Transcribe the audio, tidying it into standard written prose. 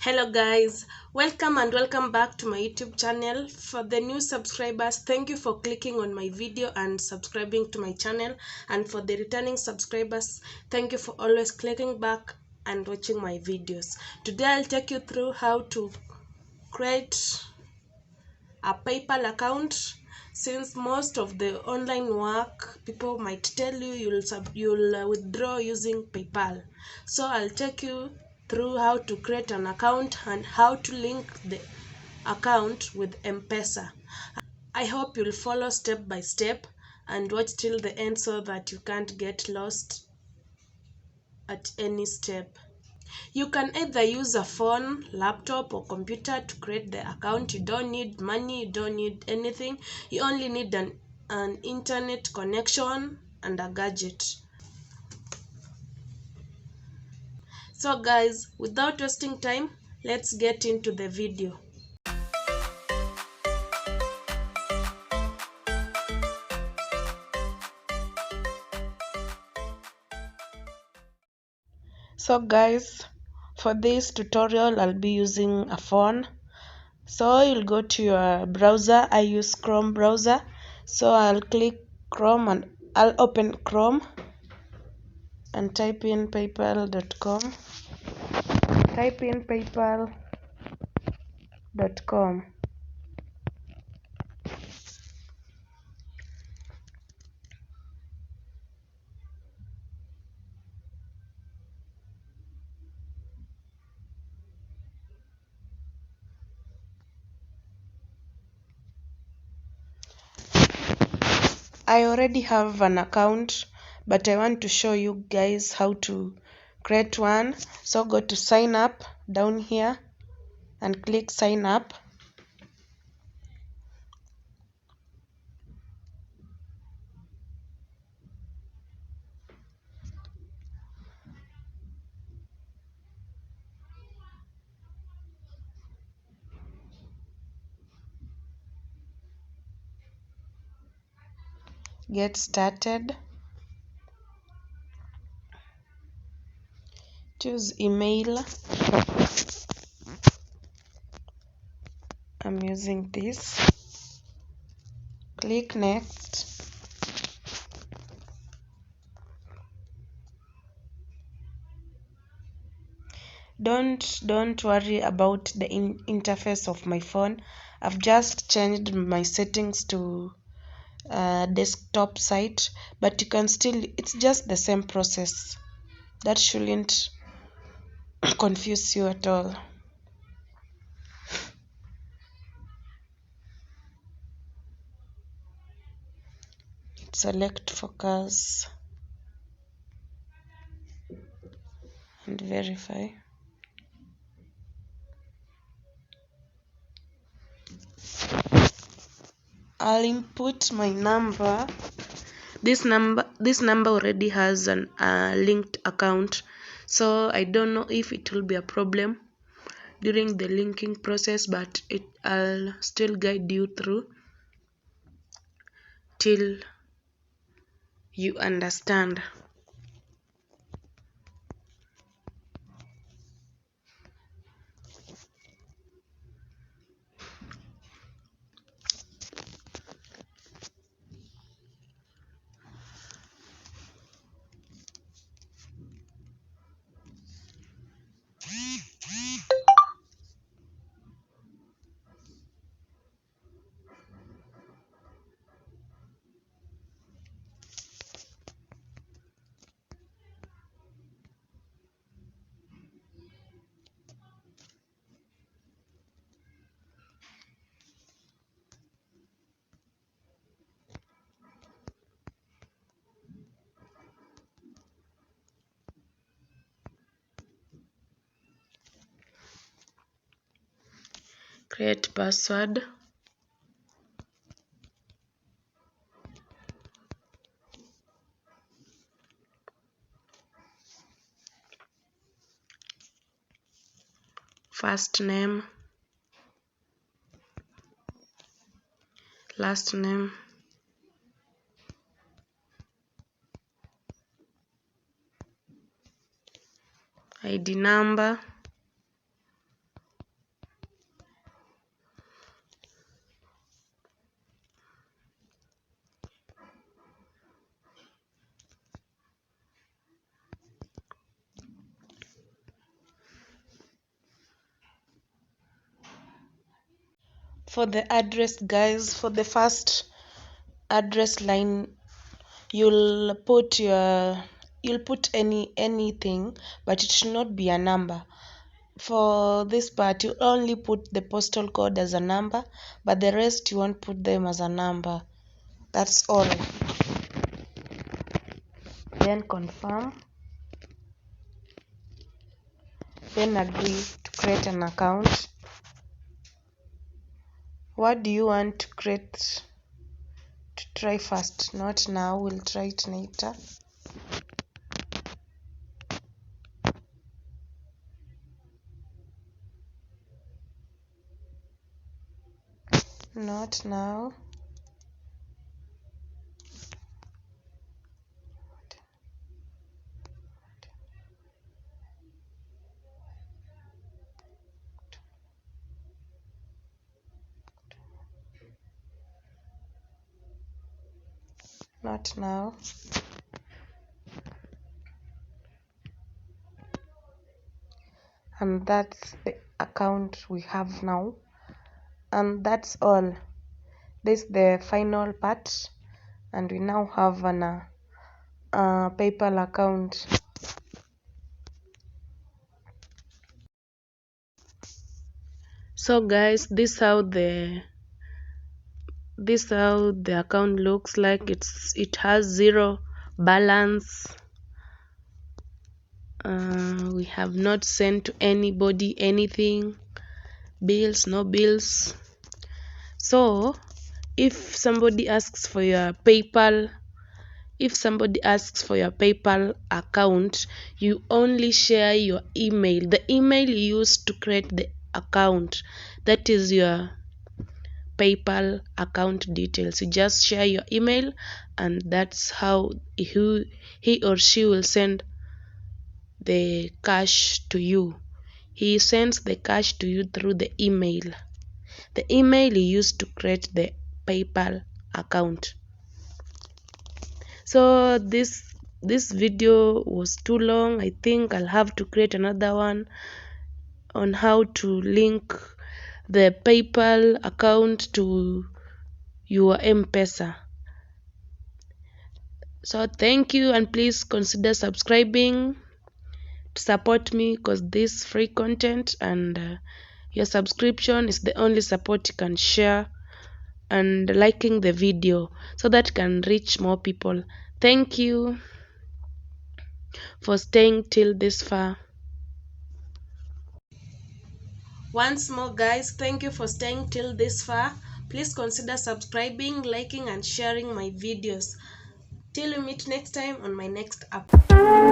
Hello guys, welcome and welcome back to my YouTube channel. For the new subscribers, thank you for clicking on my video and subscribing to my channel, and for the returning subscribers, thank you for always clicking back and watching my videos. Today I'll take you through how to create a PayPal account. Since most of the online work people might tell you you'll withdraw using PayPal, so I'll take you through how to create an account and how to link the account with M-Pesa. I hope you'll follow step by step and watch till the end so that you can't get lost at any step. You can either use a phone, laptop, or computer to create the account. You don't need money, you don't need anything. You only need an internet connection and a gadget. So guys, without wasting time, let's get into the video. So guys, for this tutorial I'll be using a phone. So you'll go to your browser. I use Chrome browser. So I'll click Chrome and I'll open Chrome and type in paypal.com. Type in paypal.com. I already have an account, but I want to show you guys how to create one. So go to sign up down here and click sign up. Get started. Choose email. I'm using this. Click next. Don't worry about the interface of my phone. I've just changed my settings to desktop site, but you can still, it's just the same process. That shouldn't confuse you at all. Select focus and verify. I'll input my number. This number already has an linked account, so I don't know if it will be a problem during the linking process, but I'll still guide you through till you understand. Create password. First name, last name, ID number, For the address, guys, for the first address line, you'll put anything, but it should not be a number. For this part, you only put the postal code as a number, but the rest you won't put them as a number. That's all. Then confirm. Then agree to create an account. What do you want to create? To try first, not now, we'll try it later. Not now. Not now. And that's the account we have now. And that's all. This is the final part, and we now have an PayPal account. So guys, this how the account looks like. It has zero balance. We have not sent to anybody anything, bills, no bills. So if somebody asks for your PayPal account, you only share your email, the email you used to create the account. That is your PayPal account details. You just share your email, and that's how he or she will send the cash to you. He sends the cash to you through the email you used to create the PayPal account. So this video was too long. I think I'll have to create another one on how to link the PayPal account to your M-Pesa. So thank you, and please consider subscribing to support me, because this free content, and your subscription is the only support you can share, and liking the video so that can reach more people. Thank you for staying till this far. Once more, guys, thank you for staying till this far. Please consider subscribing, liking, and sharing my videos. Till we meet next time on my next upload.